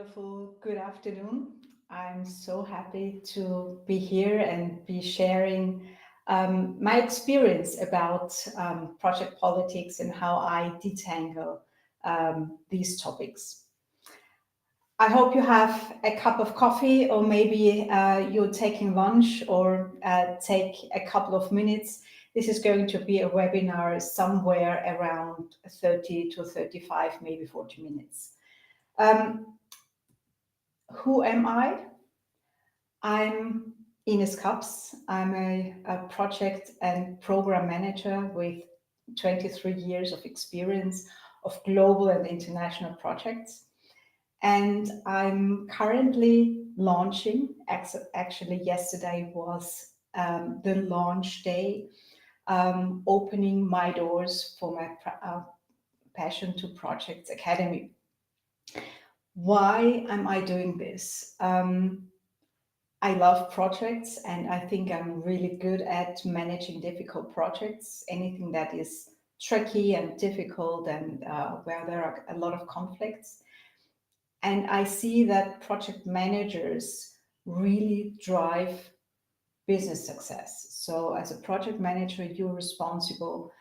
wonderful good afternoon. I'm so happy to be here and be sharing my experience about project politics and how I detangle these topics. I hope you have a cup of coffee, or maybe you're taking lunch, or take a couple of minutes. This is going to be a webinar somewhere around 30 to 35, maybe 40 minutes. Who am I? I'm Ines Kaps. I'm a project and program manager with 23 years of experience of global and international projects. And I'm currently launching, actually yesterday was the launch day, opening my doors for my Passion to Projects Academy. Why am I doing this? I love projects, and I think I'm really good at managing difficult projects. Anything that is tricky and difficult and where there are a lot of conflicts. And I see that project managers really drive business success. So as a project manager, you're responsible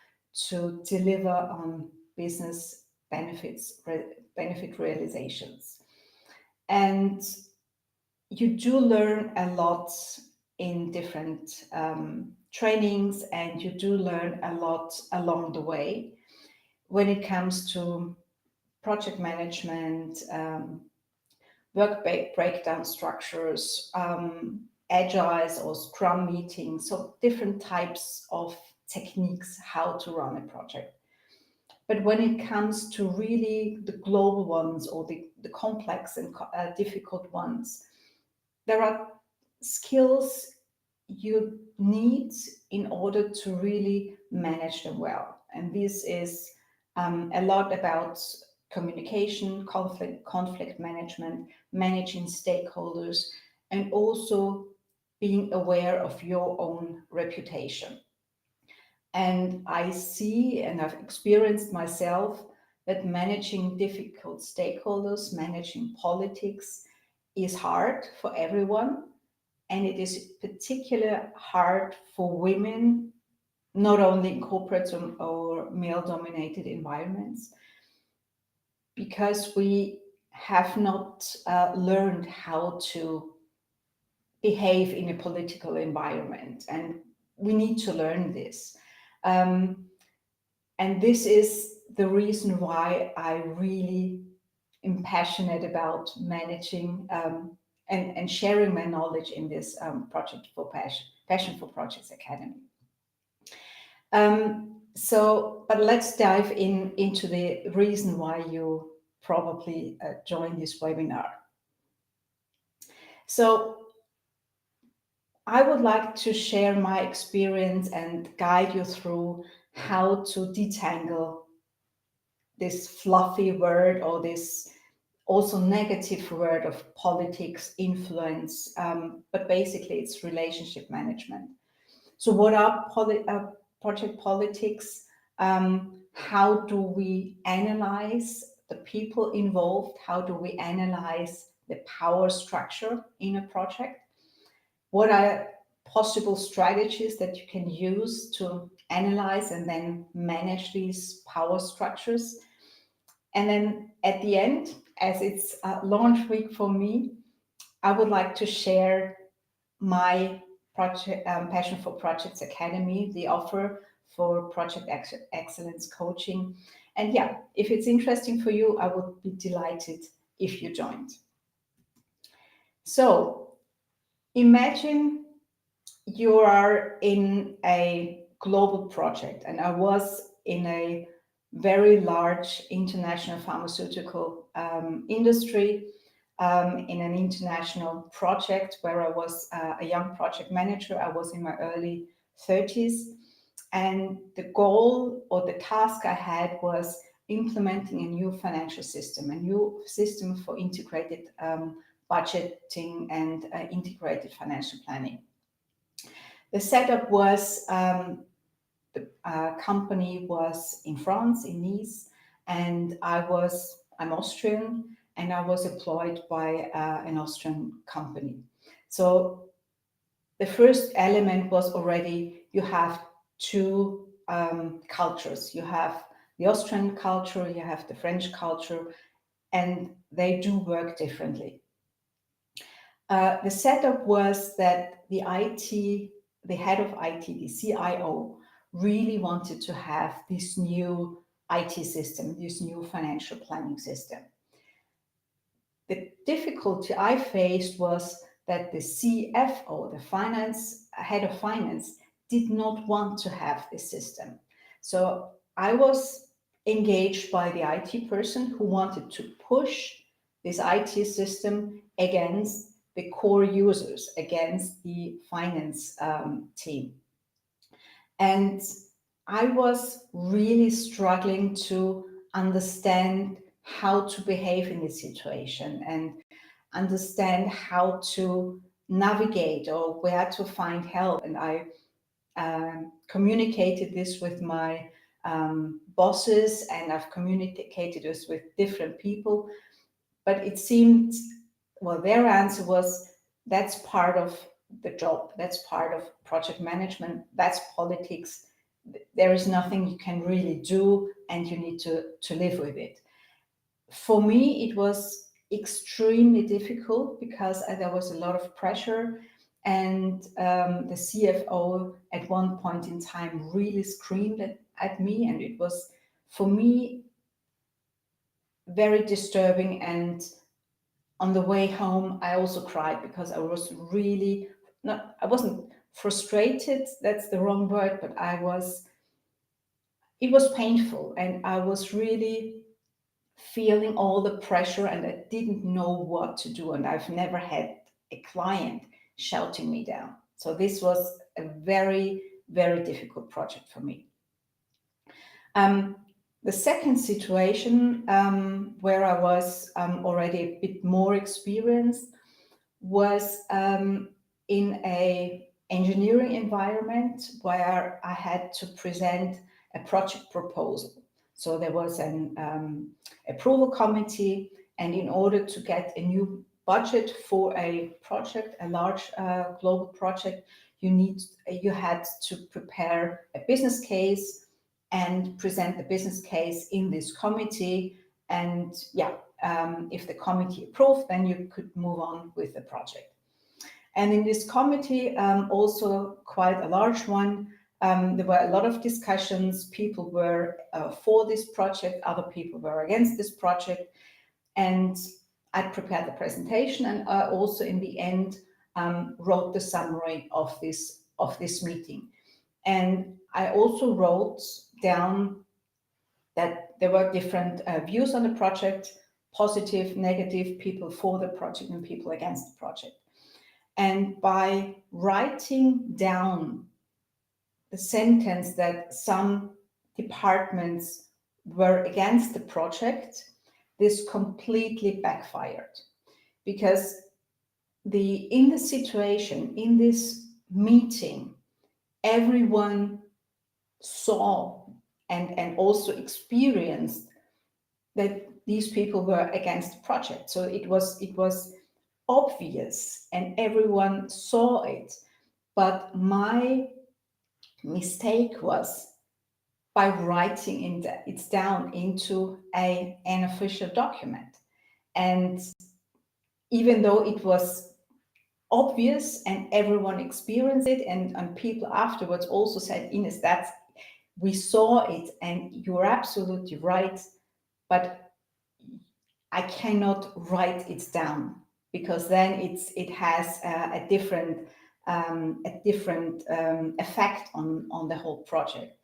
to deliver on business benefit realizations. And you do learn a lot in different trainings, and you do learn a lot along the way when it comes to project management, work breakdown structures, agiles or scrum meetings, so different types of techniques how to run a project. But when it comes to really the global ones, or the complex and difficult ones, there are skills you need in order to really manage them well. And this is a lot about communication, conflict management, managing stakeholders, and also being aware of your own reputation. And I see, and I've experienced myself, that managing difficult stakeholders, managing politics is hard for everyone. And it is particularly hard for women, not only in corporate or male-dominated environments, because we have not learned how to behave in a political environment. And we need to learn this. And this is the reason why I really am passionate about managing and sharing my knowledge in this project for Passion for Projects Academy. But let's dive into the reason why you probably joined this webinar. So I would like to share my experience and guide you through how to detangle this fluffy word, or this also negative word of politics, influence, but basically it's relationship management. So what are project politics? How do we analyze the people involved? How do we analyze the power structure in a project? What are possible strategies that you can use to analyze and then manage these power structures? And then at the end, as it's launch week for me, I would like to share my project Passion for Projects Academy, the offer for project excellence coaching. And yeah, if it's interesting for you, I would be delighted if you joined. So imagine you are in a global project, and I was in a very large international pharmaceutical industry, in an international project where I was a young project manager. I was in my early 30s, and the goal or the task I had was implementing a new financial system, a new system for integrated budgeting and integrated financial planning. The setup was the company was in France, in Nice, and I'm Austrian, and I was employed by an Austrian company. So the first element was already you have two cultures. You have the Austrian culture, you have the French culture, and they do work differently. The setup was that the head of IT, the CIO, really wanted to have this new IT system, this new financial planning system. The difficulty I faced was that the CFO, the head of finance, did not want to have this system. So I was engaged by the IT person who wanted to push this IT system against the core users, against the finance team. And I was really struggling to understand how to behave in this situation and understand how to navigate or where to find help. And I communicated this with my bosses, and I've communicated this with different people. But it seemed, well, their answer was that's part of the job, that's part of project management, that's politics. There is nothing you can really do, and you need to live with it. For me, it was extremely difficult because there was a lot of pressure, and the CFO at one point in time really screamed at me, and it was, for me, very disturbing. And on the way home, I also cried because I was really not, I wasn't frustrated, that's the wrong word, but it was painful, and I was really feeling all the pressure, and I didn't know what to do. And I've never had a client shouting me down. So this was a very, very difficult project for me. The second situation where I was already a bit more experienced was in a engineering environment where I had to present a project proposal. So there was an approval committee, and in order to get a new budget for a project, a large global project, you had to prepare a business case and present the business case in this committee. And if the committee approved, then you could move on with the project. And in this committee, also quite a large one, there were a lot of discussions. People were for this project, other people were against this project. And I prepared the presentation, and I also in the end wrote the summary of this meeting. And I also wrote down that there were different views on the project, positive, negative, people for the project and people against the project. And by writing down the sentence that some departments were against the project, this completely backfired. Because in the situation, in this meeting, everyone saw and also experienced that these people were against the project. So it was obvious and everyone saw it. But my mistake was by writing it down into an official document. And even though it was obvious and everyone experienced it, and people afterwards also said, Ines, we saw it and you're absolutely right, but I cannot write it down because then it has a different effect on the whole project.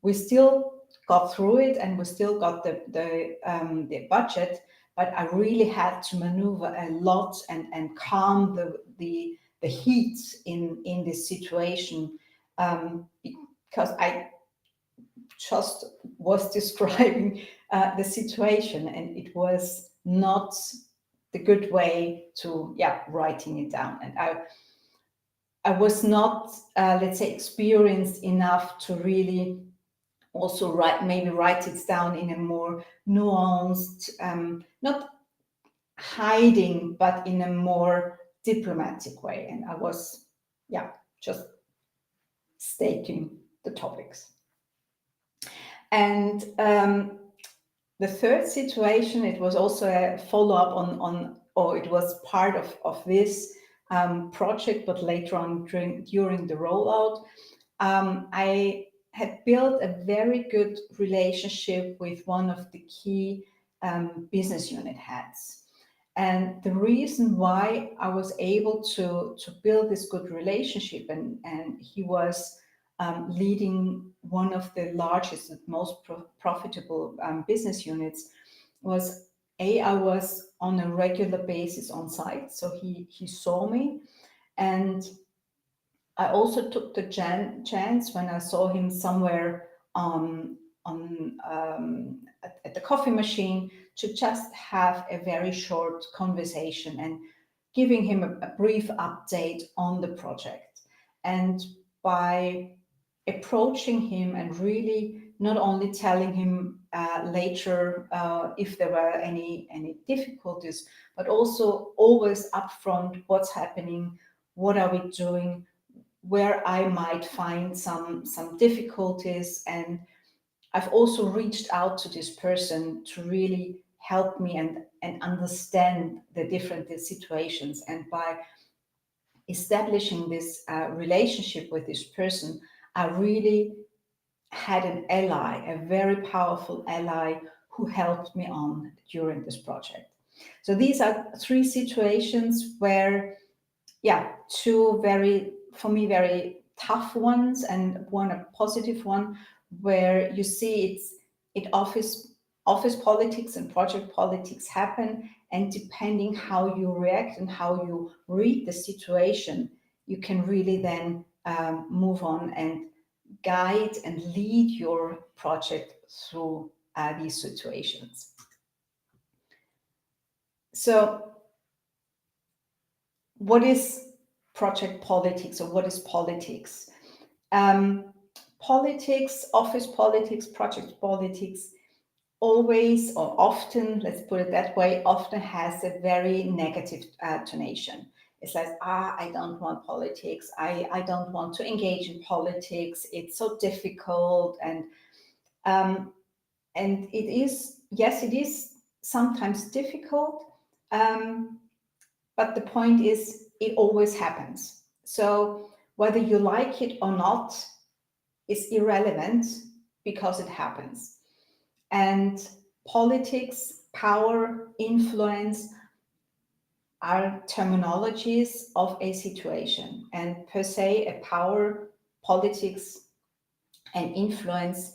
We still got through it, and we still got the budget, but I really had to maneuver a lot and calm the heat in this situation, because I just was describing the situation, and it was not the good way to writing it down. And I was not let's say experienced enough to really Also maybe write it down in a more nuanced, not hiding, but in a more diplomatic way. And I was, yeah, just stating the topics. And the third situation, it was also a follow-up or it was part of this project, but later on during the rollout, I had built a very good relationship with one of the key business unit heads. And the reason why I was able to build this good relationship, and he was leading one of the largest and most profitable business units, was I was on a regular basis on site. So he saw me, and I also took the chance when I saw him somewhere at the coffee machine to just have a very short conversation and giving him a brief update on the project. And by approaching him and really not only telling him later if there were any difficulties, but also always upfront what's happening, what are we doing, where I might find some difficulties. And I've also reached out to this person to really help me and understand the different situations. And by establishing this relationship with this person, I really had an ally, a very powerful ally who helped me on during this project. So these are three situations where, yeah, two very, for me, very tough ones, and one a positive one, where you see it office politics and project politics happen, and depending how you react and how you read the situation, you can really then move on and guide and lead your project through these situations. So what is project politics, or what is politics? Politics, office politics, project politics always, or often, let's put it that way, often has a very negative tonation. It's like, I don't want politics. I don't want to engage in politics. It's so difficult. And it is, yes, it is sometimes difficult. But the point is, it always happens. So whether you like it or not is irrelevant, because it happens. And politics, power, influence are terminologies of a situation. And per se, a power, politics, and influence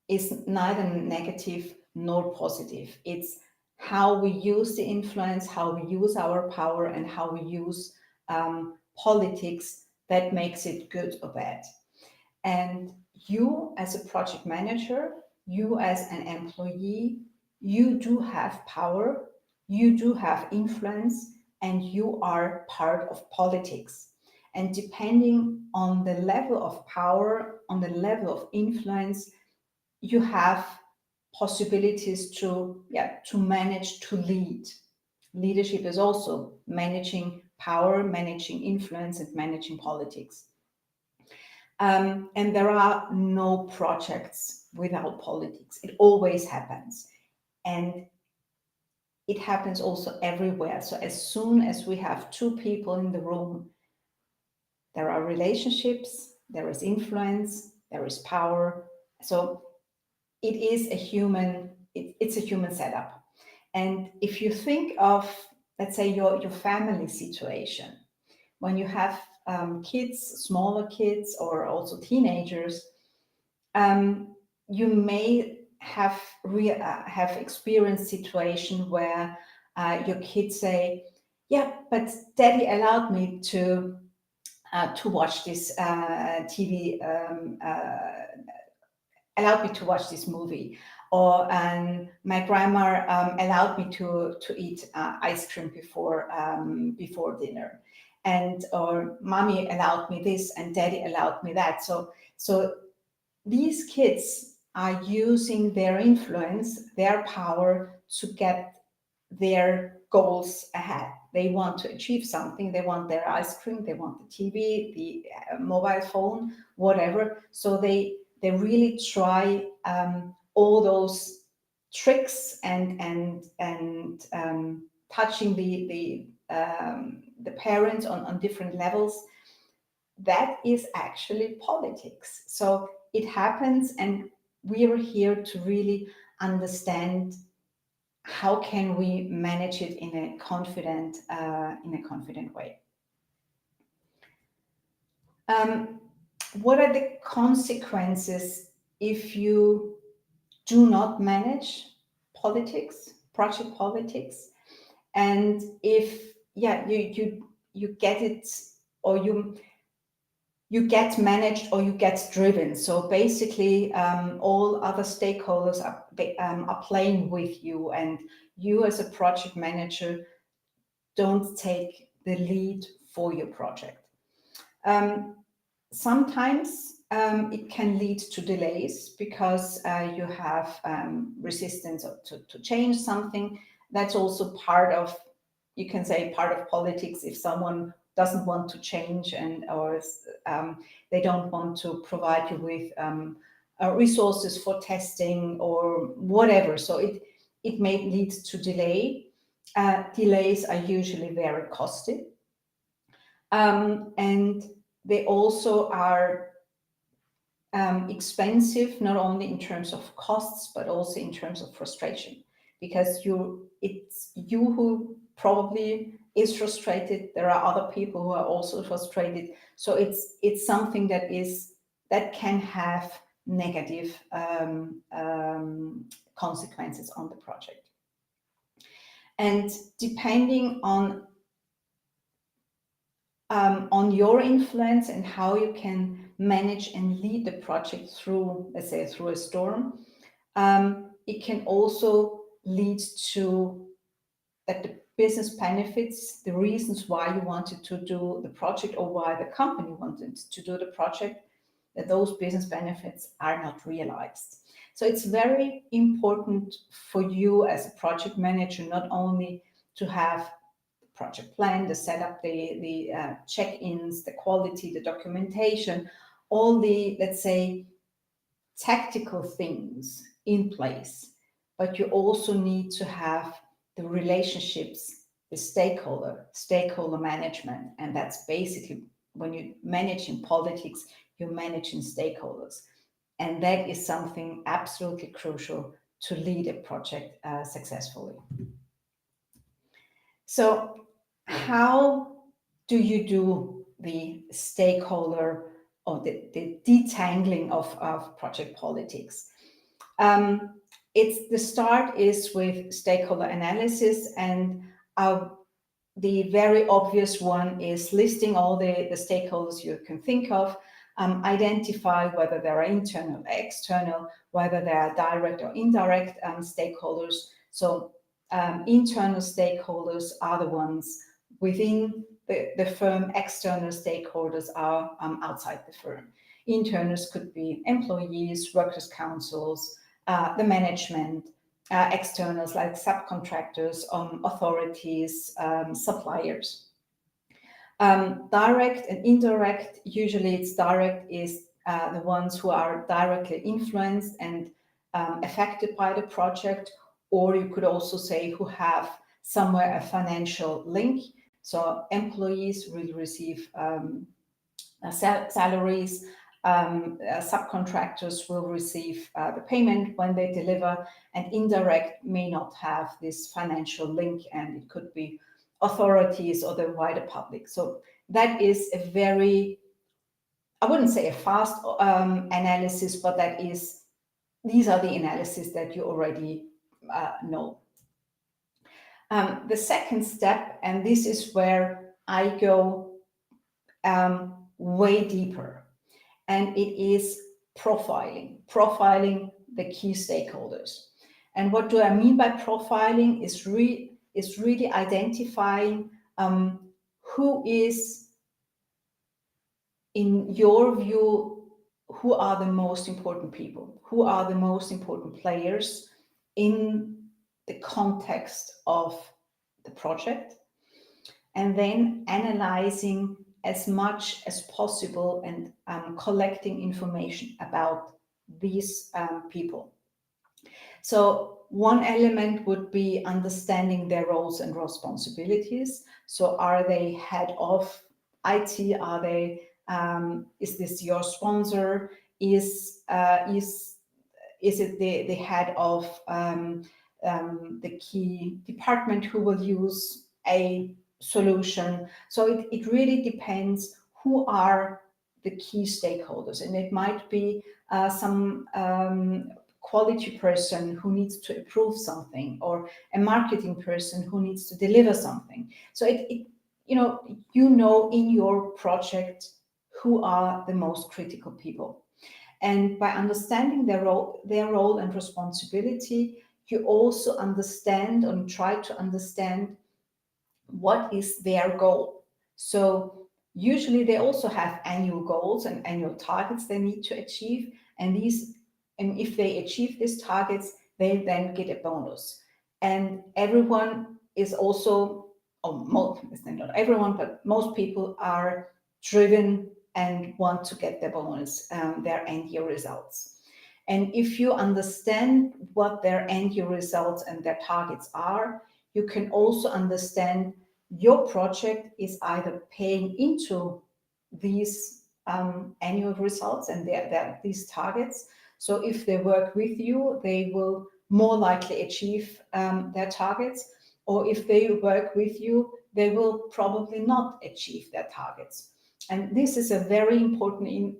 is neither negative nor positive. It's how we use the influence, how we use our power, and how we use politics that makes it good or bad. And you, as a project manager, you as an employee, you do have power, you do have influence, and you are part of politics. And depending on the level of power, on the level of influence, you have possibilities to manage, to lead. Leadership is also managing power, managing influence, and managing politics. And there are no projects without politics. It always happens. And it happens also everywhere. So as soon as we have two people in the room, there are relationships, there is influence, there is power. So it is a human, it's a human setup. And if you think of, let's say, your family situation, when you have kids, smaller kids, or also teenagers, you may have experienced situation where your kids say, "Yeah, but Daddy allowed me to watch this TV, allowed me to watch this movie," or my grandma allowed me to eat ice cream before dinner, and or mommy allowed me this and daddy allowed me that. So these kids are using their influence, their power to get their goals ahead. They want to achieve something. They want their ice cream. They want the TV, the mobile phone, whatever. So they really try all those tricks and touching the parents on different levels. That is actually politics. So it happens, and we are here to really understand how can we manage it in a confident way. Um, what are the consequences if you do not manage politics, project politics, and if you get it, or you get managed or you get driven. So basically, all other stakeholders are playing with you, and you as a project manager don't take the lead for your project. Um, Sometimes it can lead to delays because you have resistance to change something. That's also part of, you can say, part of politics. If someone doesn't want to change, and or they don't want to provide you with resources for testing or whatever, so it may lead to delay. Delays are usually very costly, and they also are expensive, not only in terms of costs but also in terms of frustration, because it's you who probably is frustrated. There are other people who are also frustrated, so it's something that can have negative consequences on the project. And depending on your influence and how you can manage and lead the project through, let's say, through a storm, it can also lead to that the business benefits, the reasons why you wanted to do the project or why the company wanted to do the project, that those business benefits are not realized. So it's very important for you as a project manager not only to have project plan, the setup, the check-ins, the quality, the documentation, all the, let's say, tactical things in place, but you also need to have the relationships, the stakeholder management, and that's basically when you manage in politics, you manage in stakeholders, and that is something absolutely crucial to lead a project successfully. So how do you do the stakeholder or the detangling of project politics? It's the start is with stakeholder analysis, and the very obvious one is listing all the stakeholders you can think of, identify whether they are internal or external, whether they are direct or indirect stakeholders. So internal stakeholders are the ones within the firm. External stakeholders are outside the firm. Internals could be employees, workers' councils, the management. Externals like subcontractors, authorities, suppliers. Direct and indirect, usually it's direct, is the ones who are directly influenced and affected by the project, or you could also say who have somewhere a financial link. So employees will receive salaries, subcontractors will receive the payment when they deliver, and indirect may not have this financial link, and it could be authorities or the wider public. So that is a very, I wouldn't say a fast analysis, but these are the analysis that you already know. The second step, and this is where I go way deeper, and it is profiling the key stakeholders. And what do I mean by profiling is really identifying who is, in your view, who are the most important people, who are the most important players in the context of the project, and then analyzing as much as possible and collecting information about these people. So one element would be understanding their roles and responsibilities. So are they head of IT? Are they is this your sponsor? Is it the head of the key department who will use a solution? So it really depends who are the key stakeholders, and it might be some quality person who needs to approve something, or a marketing person who needs to deliver something. So it you know in your project who are the most critical people. And by understanding their role and responsibility, you also understand and try to understand what is their goal. So usually they also have annual goals and annual targets they need to achieve, and if they achieve these targets, they then get a bonus. And everyone is also, or most, not everyone, but most people are driven and want to get their bonus, their end year results. And if you understand what their end year results and their targets are, you can also understand your project is either paying into these annual results and these targets. So if they work with you, they will more likely achieve their targets. Or if they work with you, they will probably not achieve their targets. And this is a very important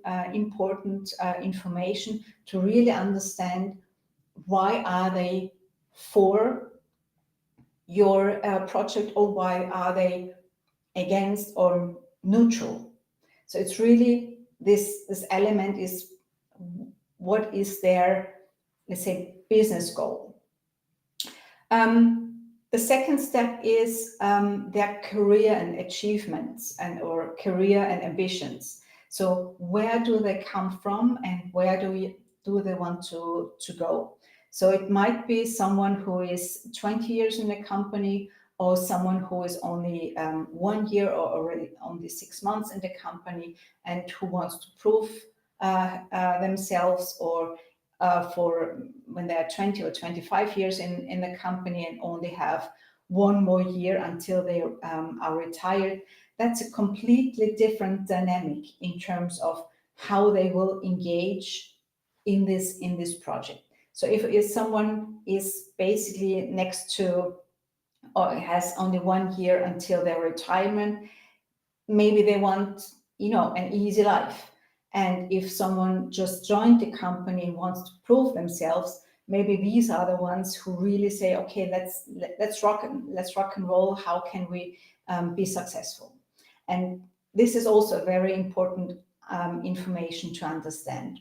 information to really understand why are they for your project, or why are they against or neutral. So it's really this element is what is their, let's say, business goal. The second step is their career and achievements or career and ambitions. So where do they come from, and where do they want to go? So it might be someone who is 20 years in the company, or someone who is only 1 year or already only 6 months in the company, and who wants to prove themselves, or for when they're 20 or 25 years in the company and only have 1 more year until they are retired. That's a completely different dynamic in terms of how they will engage in this project. So if someone is basically next to, or has only 1 year until their retirement, maybe they want an easy life. And if someone just joined the company and wants to prove themselves, maybe these are the ones who really say, okay, let's rock and roll. How can we be successful? And this is also very important information to understand.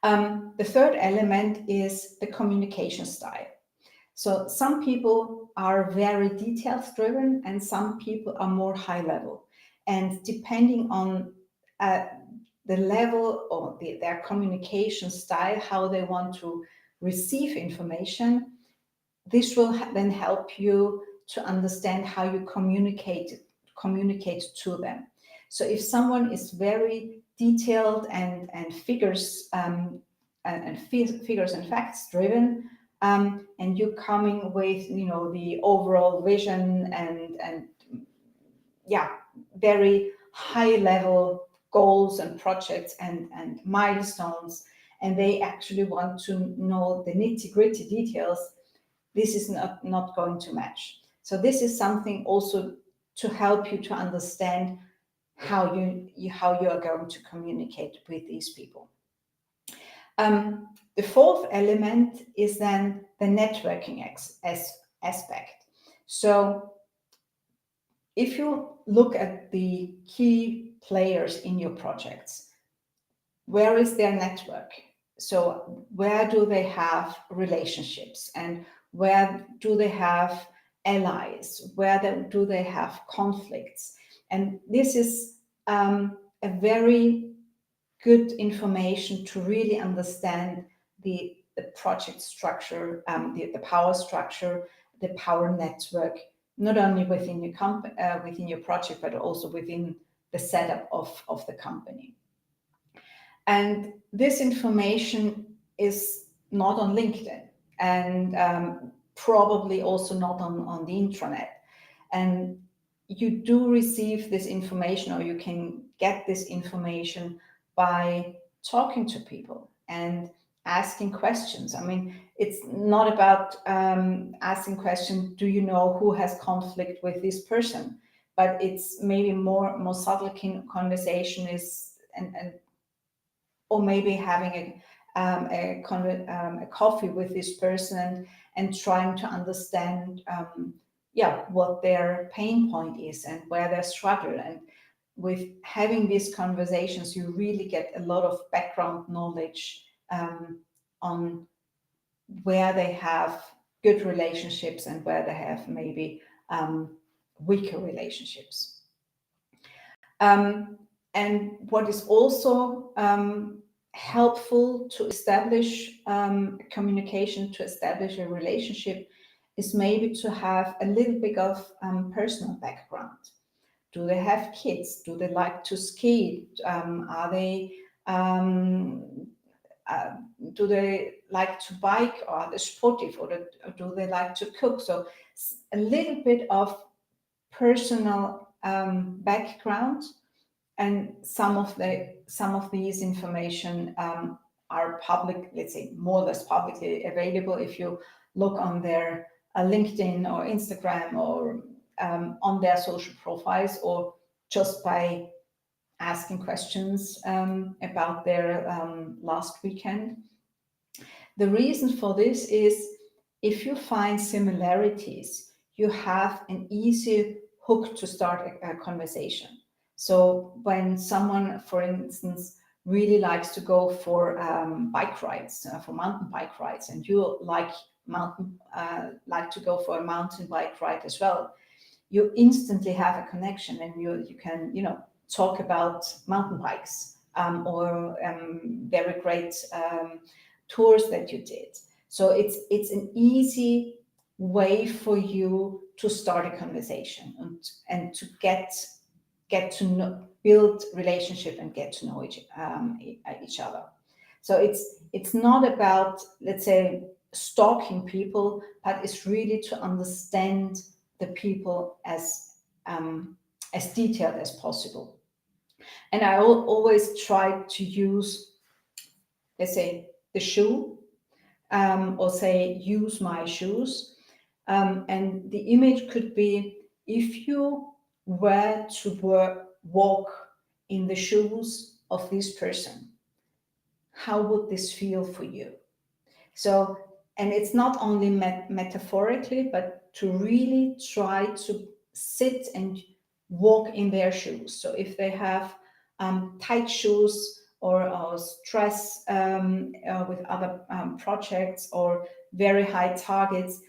The third element is the communication style. So some people are very details driven, and some people are more high level. And depending on the level or their communication style, how they want to receive information, this will then help you to understand how you communicate to them. So if someone is very detailed and figures figures and facts driven, and you're coming with the overall vision and very high level goals and projects and milestones, and they actually want to know the nitty-gritty details, this is not going to match. So this is something also to help you to understand how you are going to communicate with these people. The fourth element is then the networking aspect. So if you look at the key players in your projects, where is their network? So where do they have relationships, and where do they have allies? Where do they have conflicts? And this is a very good information to really understand the project structure, the power structure, the power network, not only within your company, within your project, but also within the setup of the company. And this information is not on LinkedIn, and probably also not on the intranet. And you do receive this information, or you can get this information by talking to people and asking questions. I mean, it's not about asking questions, do you know who has conflict with this person? But it's maybe more subtle conversation is, and or maybe having a coffee with this person and trying to understand what their pain point is and where they struggle. And with having these conversations, you really get a lot of background knowledge on where they have good relationships and where they have maybe weaker relationships. And what is also helpful to establish communication, to establish a relationship, is maybe to have a little bit of personal background. Do they have kids? Do they like to ski? Are they do they like to bike, or are they sportive, or do they like to cook? So a little bit of personal background, and some of these information are public, let's say more or less publicly available. If you look on their LinkedIn or Instagram, or on their social profiles, or just by asking questions about their last weekend. The reason for this is, if you find similarities, you have an easy hook to start a conversation. So when someone, for instance, really likes to go for bike rides, for mountain bike rides, and you like to go for a mountain bike ride as well, you instantly have a connection, and you can talk about mountain bikes, or very great tours that you did. So it's an easy way for you to start a conversation and to get to know, build relationship and get to know each other. So it's not about, let's say, stalking people, but it's really to understand the people as detailed as possible. And I always try to use, let's say, the shoe, or say, use my shoes. And the image could be, if you were to walk in the shoes of this person, how would this feel for you? So, and it's not only metaphorically, but to really try to sit and walk in their shoes. So if they have tight shoes, or stress with other projects, or very high targets,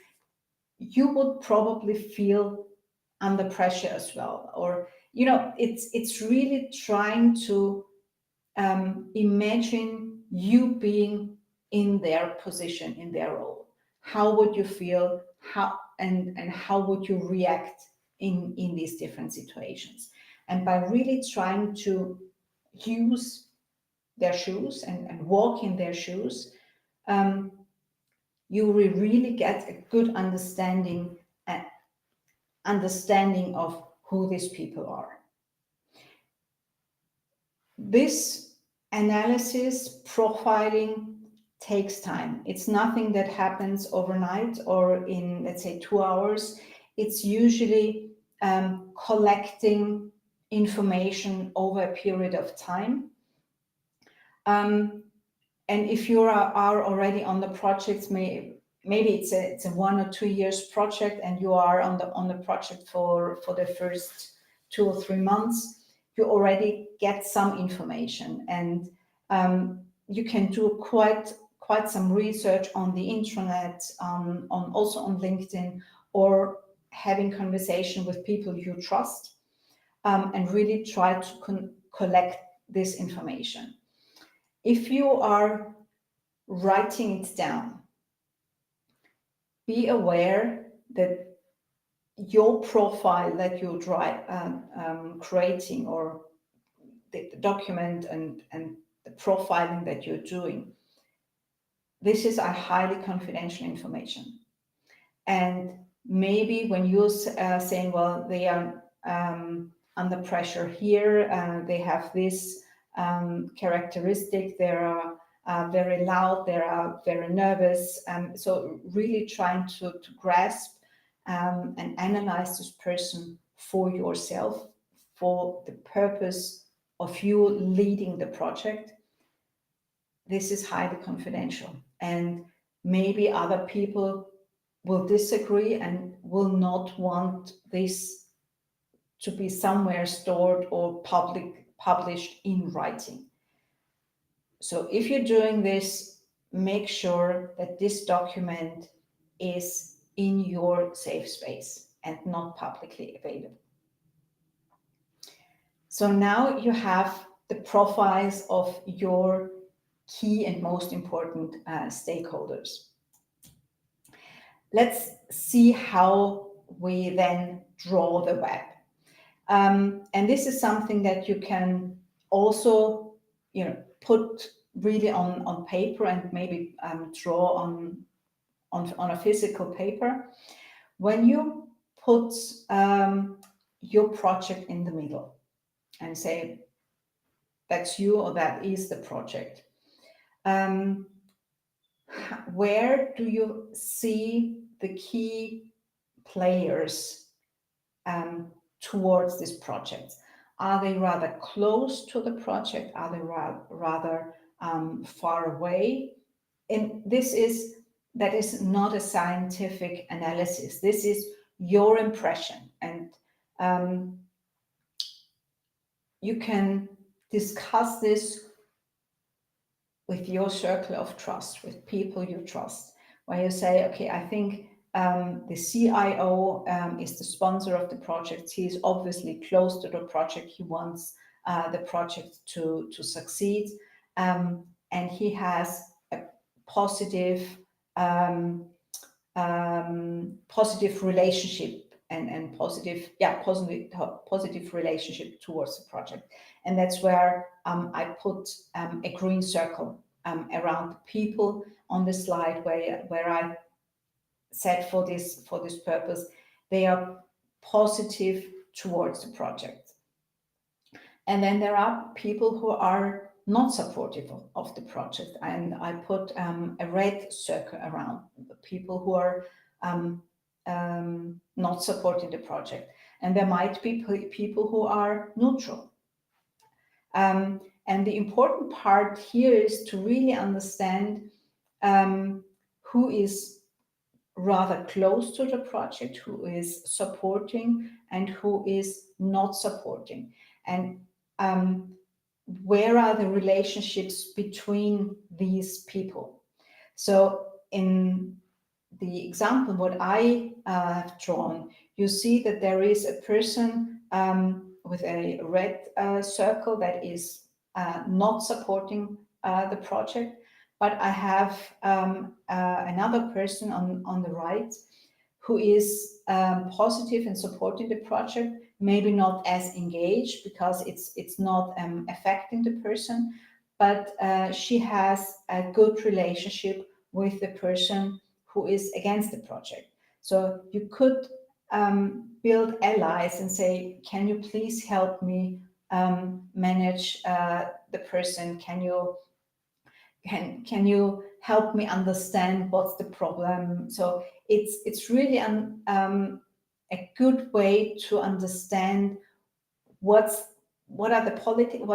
you would probably feel under pressure as well. Or it's really trying to imagine you being in their position, in their role. How would you feel? How would you react in these different situations? And by really trying to use their shoes and walk in their shoes, you will really get a good understanding of who these people are. This analysis, profiling, takes time. It's nothing that happens overnight or in, let's say, 2 hours. It's usually collecting information over a period of time. And if you are already on the projects, maybe it's a 1 or 2 years project, and you are on the project for the first 2 or 3 months, you already get some information, and you can do quite some research on the intranet, also on LinkedIn, or having conversation with people you trust, and really try to collect this information. If you are writing it down, be aware that your profile that you're creating, or the document and the profiling that you're doing, this is a highly confidential information. And maybe when you're saying, well, they are under pressure here, they have this characteristic, they are very loud, they are very nervous. So really trying to grasp and analyze this person for yourself, for the purpose of you leading the project. This is highly confidential, and maybe other people will disagree and will not want this to be somewhere stored or published in writing. So if you're doing this, make sure that this document is in your safe space and not publicly available. So now you have the profiles of your key and most important stakeholders. Let's see how we then draw the web. And this is something that you can also, put really on paper, and maybe draw on a physical paper. When you put your project in the middle and say that's you or that is the project, where do you see the key players towards this project? Are they rather close to the project? Are they rather far away? And that is not a scientific analysis. This is your impression, and you can discuss this with your circle of trust, with people you trust, where you say, okay, I think the CIO is the sponsor of the project. He is obviously close to the project. He wants the project to succeed. And he has a positive relationship and positive relationship towards the project. And that's where I put a green circle around the people on the slide, where I said for this purpose, they are positive towards the project. And then there are people who are not supportive of the project, and I put a red circle around the people who are not supporting the project. And there might be people who are neutral. And the important part here is to really understand who is rather close to the project, who is supporting, and who is not supporting. And where are the relationships between these people? So in the example what I have drawn, you see that there is a person with a red circle that is not supporting the project, but I have another person on the right who is positive and supporting the project, maybe not as engaged because it's not affecting the person, but she has a good relationship with the person who is against the project. So you could build allies and say, can you please help me manage the person? Can you help me understand what's the problem? So it's really a good way to understand what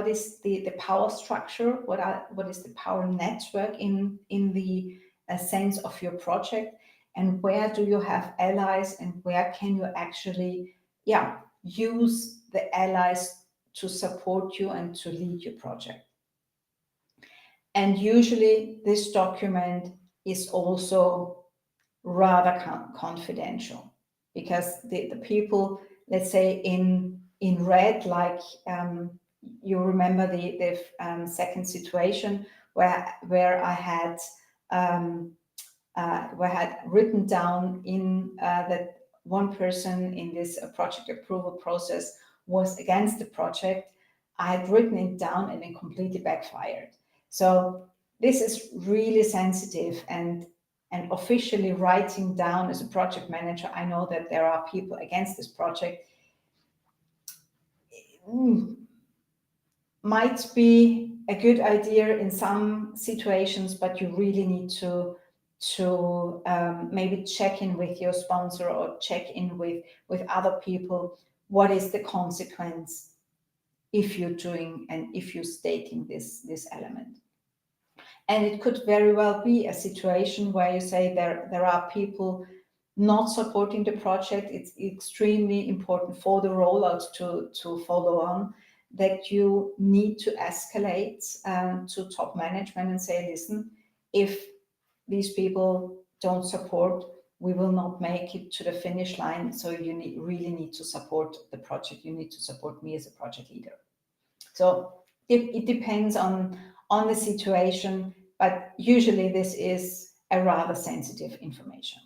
is the power structure, what is the power network in the sense of your project, and where do you have allies, and where can you actually use the allies to support you and to lead your project. And usually this document is also rather confidential, because the people, let's say in red, like you remember the second situation where I had where I had written down in that one person in this project approval process was against the project. I had written it down and it completely backfired. So this is really sensitive, and officially writing down as a project manager, I know that there are people against this project. Might be a good idea in some situations, but you really need to maybe check in with your sponsor or check in with other people. What is the consequence if you're doing and if you're stating this element? And it could very well be a situation where you say there are people not supporting the project. It's extremely important for the rollout to follow on, that you need to escalate to top management and say, listen, if these people don't support, we will not make it to the finish line. So you really need to support the project. You need to support me as a project leader. So it depends on the situation, but usually this is a rather sensitive information.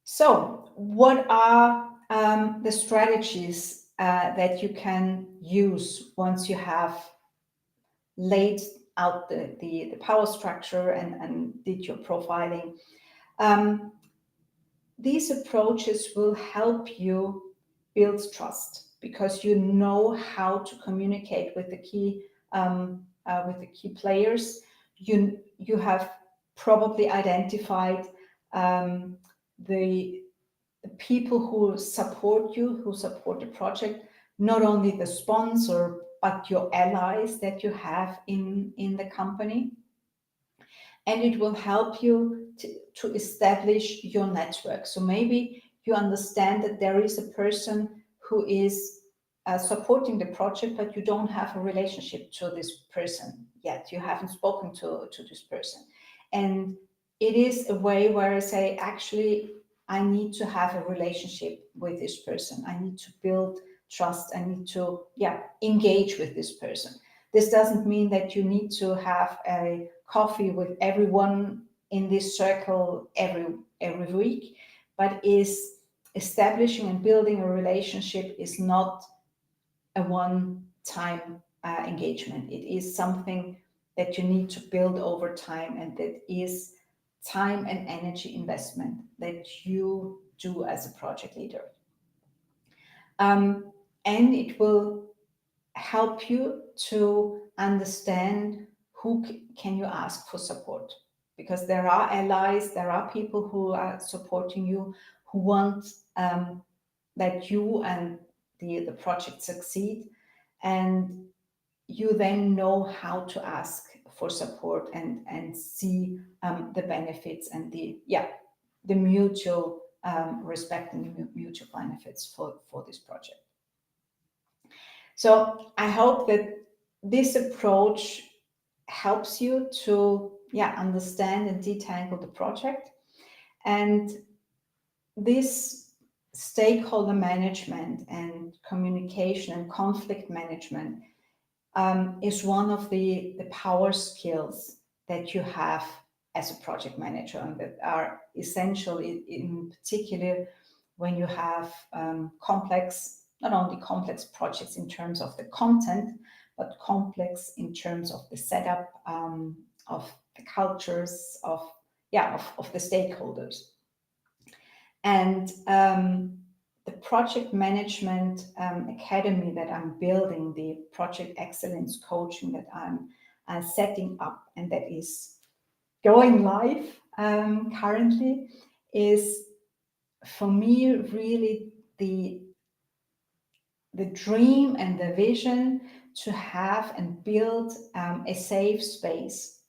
So what are the strategies that you can use once you have laid out the power structure and did your profiling? These approaches will help you build trust because you know how to communicate with the key players. You have probably identified the people who support you, who support the project, not only the sponsor, but your allies that you have in the company. And it will help you to establish your network. So maybe you understand that there is a person who is supporting the project, but you don't have a relationship to this person yet. You haven't spoken to this person. And it is a way where I say, actually, I need to have a relationship with this person. I need to build trust. I need to, engage with this person. This doesn't mean that you need to have a coffee with everyone in this circle every week, but is establishing and building a relationship is not a one-time engagement. It is something that you need to build over time, and that is time and energy investment that you do as a project leader. And it will help you to understand who can you ask for support, because there are allies, there are people who are supporting you, who want that you and the project succeed, and you then know how to ask for support and see the benefits and the mutual respect and the mutual benefits for this project. So I hope that this approach helps you to understand and detangle the project. And this stakeholder management and communication and conflict management is one of the power skills that you have as a project manager, and that are essential in particular when you have not only complex projects in terms of the content, but complex in terms of the setup, of the cultures, of the stakeholders. And the project management academy that I'm building, the project excellence coaching that I'm setting up and that is going live currently, is for me really the dream and the vision to have and build a safe space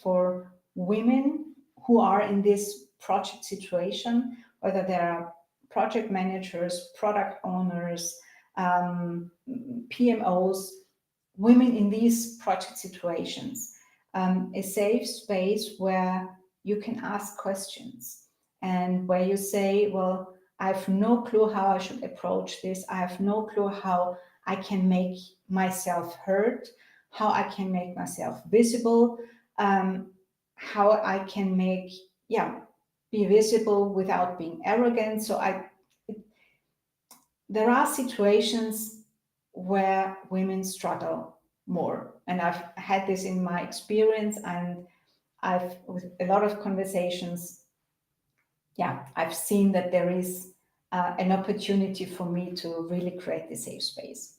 for women who are in this project situation, whether they are project managers, product owners, PMOs, women in these project situations, a safe space where you can ask questions and where you say, well, I have no clue how I should approach this. I have no clue how I can make myself heard, how I can make myself visible, um, how I can make, yeah, be visible without being arrogant. So there are situations where women struggle more, and I've had this in my experience, and I've with a lot of conversations, yeah, I've seen that there is an opportunity for me to really create the safe space.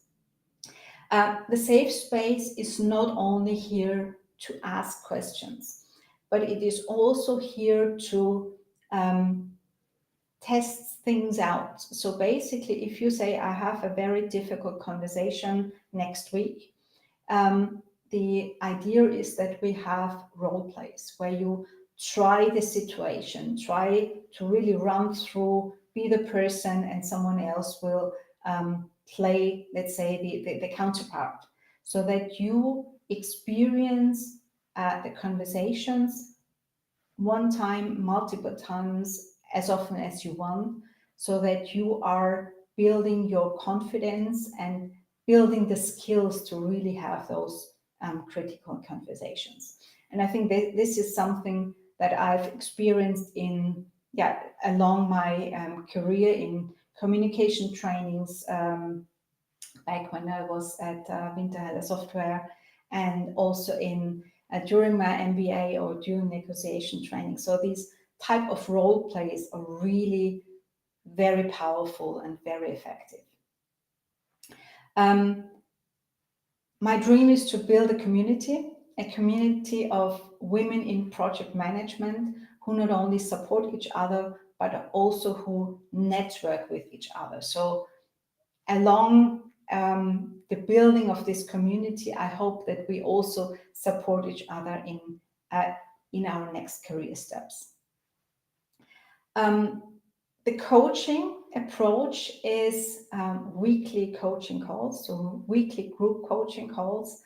The safe space is not only here to ask questions, but it is also here to test things out. So basically, if you say, I have a very difficult conversation next week, the idea is that we have role plays where you try the situation, try to really run through, be the person, and someone else will play, let's say, the counterpart, so that you experience the conversations one time, multiple times, as often as you want, so that you are building your confidence and building the skills to really have those critical conversations. And I think that this is something that I've experienced in, yeah, along my career in communication trainings, back when I was at Winterheller Software, and also in during my MBA or during negotiation training. So these type of role plays are really very powerful and very effective. Um, my dream is to build a community of women in project management who not only support each other, but also who network with each other. So along the building of this community, I hope that we also support each other in our next career steps. Um, the coaching approach is weekly coaching calls, so weekly group coaching calls,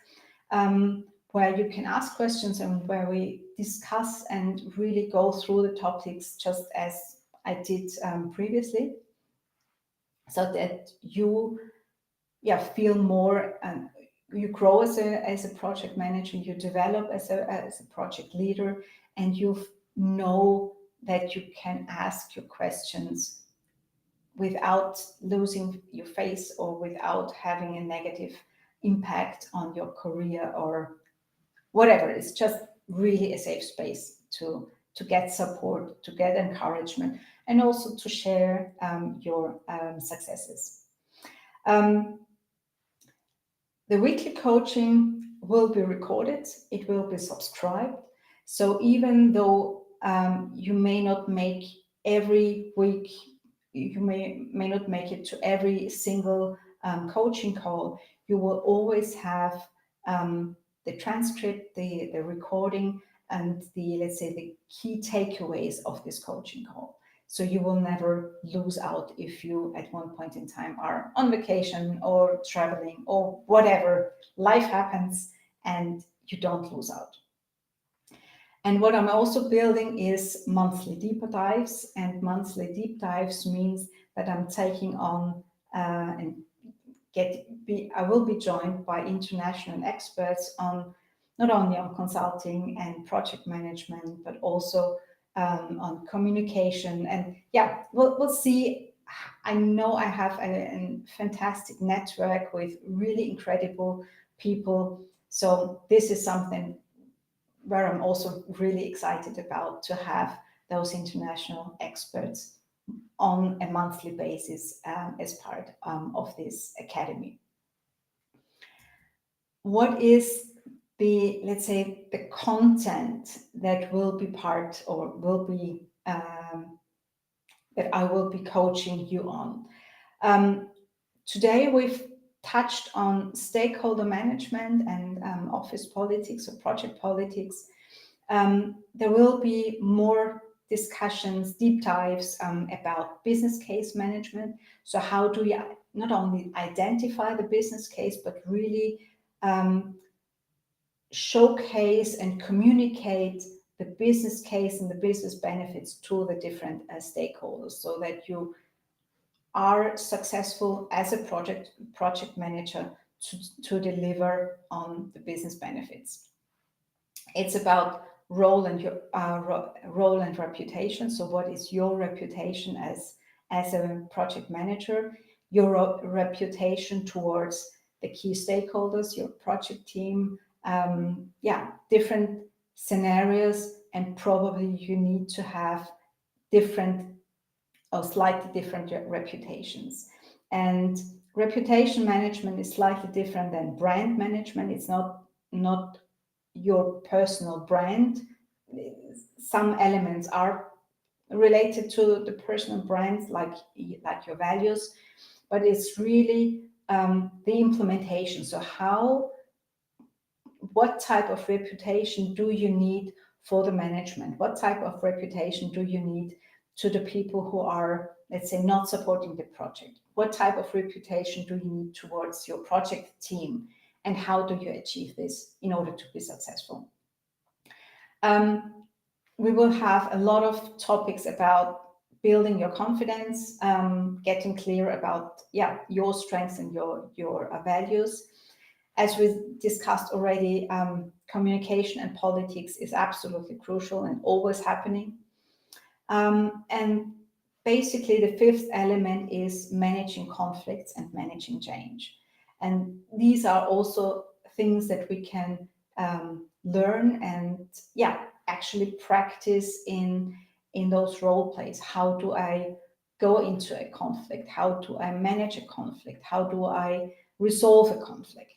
where you can ask questions and where we discuss and really go through the topics just as I did previously, so that you feel more, you grow as a project manager, you develop as a project leader, and you know that you can ask your questions without losing your face or without having a negative impact on your career or whatever. It's just really a safe space to get support, to get encouragement, and also to share your successes. um, The weekly coaching will be recorded, it will be subscribed. So even though you may not make every week, you may not make it to every single coaching call, you will always have the transcript, the recording, and the, let's say, the key takeaways of this coaching call. So you will never lose out if you at one point in time are on vacation or traveling or whatever. Life happens and you don't lose out. And what I'm also building is monthly deeper dives. And monthly deep dives means that I'm taking on and I will be joined by international experts on not only on consulting and project management, but also on communication. And yeah, we'll see. I know I have a fantastic network with really incredible people. So this is something where I'm also really excited about, to have those international experts on a monthly basis as part of this academy. What is the, let's say, the content that will be part or will be that I will be coaching you on? Today we've touched on stakeholder management and office politics or project politics. There will be more discussions, deep dives about business case management. So how do you not only identify the business case, but really showcase and communicate the business case and the business benefits to the different stakeholders, so that you are successful as a project manager to deliver on the business benefits. It's about role and reputation. So what is your reputation as a project manager? Your reputation towards the key stakeholders, your project team, different scenarios, and probably you need to have different or slightly different reputations. And reputation management is slightly different than brand management. It's not your personal brand. Some elements are related to the personal brands, like your values, but it's really the implementation. So what type of reputation do you need for the management? What type of reputation do you need to the people who are, let's say, not supporting the project? What type of reputation do you need towards your project team? And how do you achieve this in order to be successful? We will have a lot of topics about building your confidence, getting clear about your strengths and your values. As we discussed already, communication and politics is absolutely crucial and always happening. And basically, the fifth element is managing conflicts and managing change. And these are also things that we can learn and actually practice in those role plays. How do I go into a conflict? How do I manage a conflict? How do I resolve a conflict?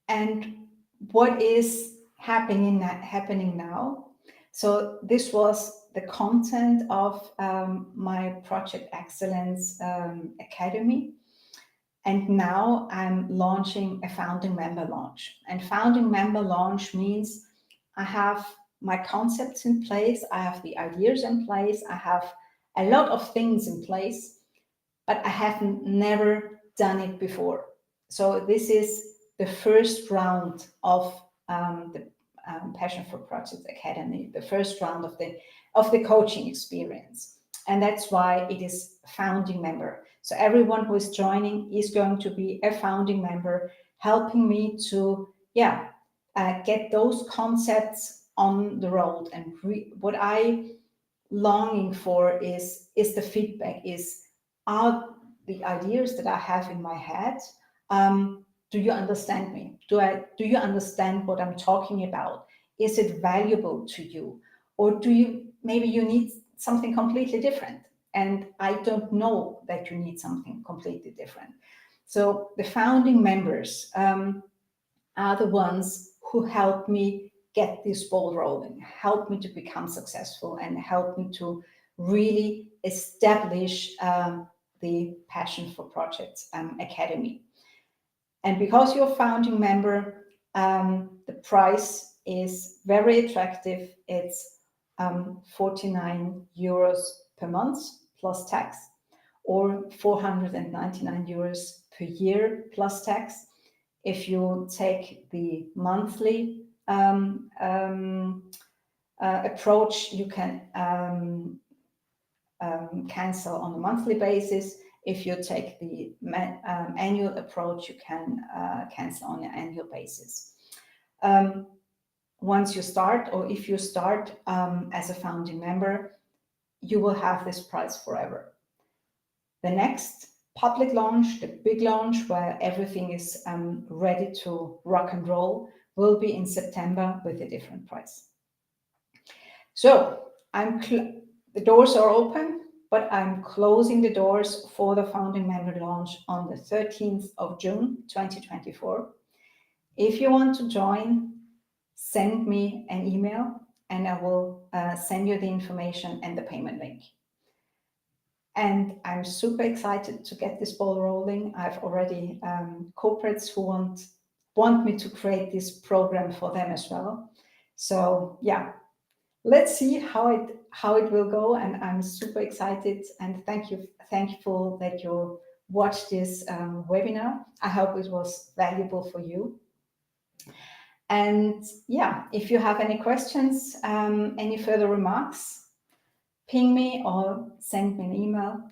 And what is happening now? So this was the content of my Project Excellence Academy. And now I'm launching a founding member launch. And founding member launch means I have my concepts in place, I have the ideas in place, I have a lot of things in place, but I have never done it before. So this is the first round of the Passion for Projects Academy, the first round of the coaching experience. And that's why it is founding member. So everyone who is joining is going to be a founding member, helping me to get those concepts on the road. And what I longing for is the feedback, are the ideas that I have in my head, do you understand me? Do you understand what I'm talking about? Is it valuable to you? Or maybe you need something completely different, and I don't know that you need something completely different. So the founding members are the ones who help me get this ball rolling, help me to become successful, and help me to really establish the Passion for Projects Academy. And because you're a founding member, the price is very attractive. It's 49 euros per month plus tax, or 499 euros per year plus tax. If you take the monthly approach, you can cancel on a monthly basis. If you take the annual approach, you can cancel on an annual basis. Once you start, or if you start as a founding member, you will have this price forever. The next public launch, the big launch, where everything is ready to rock and roll, will be in September with a different price. So the doors are open, but I'm closing the doors for the founding member launch on the 13th of June 2024. If you want to join, send me an email and I will send you the information and the payment link. And I'm super excited to get this ball rolling. I've already corporates who want me to create this program for them as well. So let's see how it will go, and I'm super excited and thankful that you watched this webinar. I hope it was valuable for you. And if you have any questions, any further remarks, ping me or send me an email.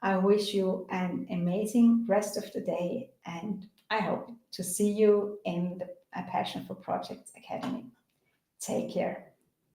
I wish you an amazing rest of the day, and I hope to see you in the A Passion for Projects Academy. Take care.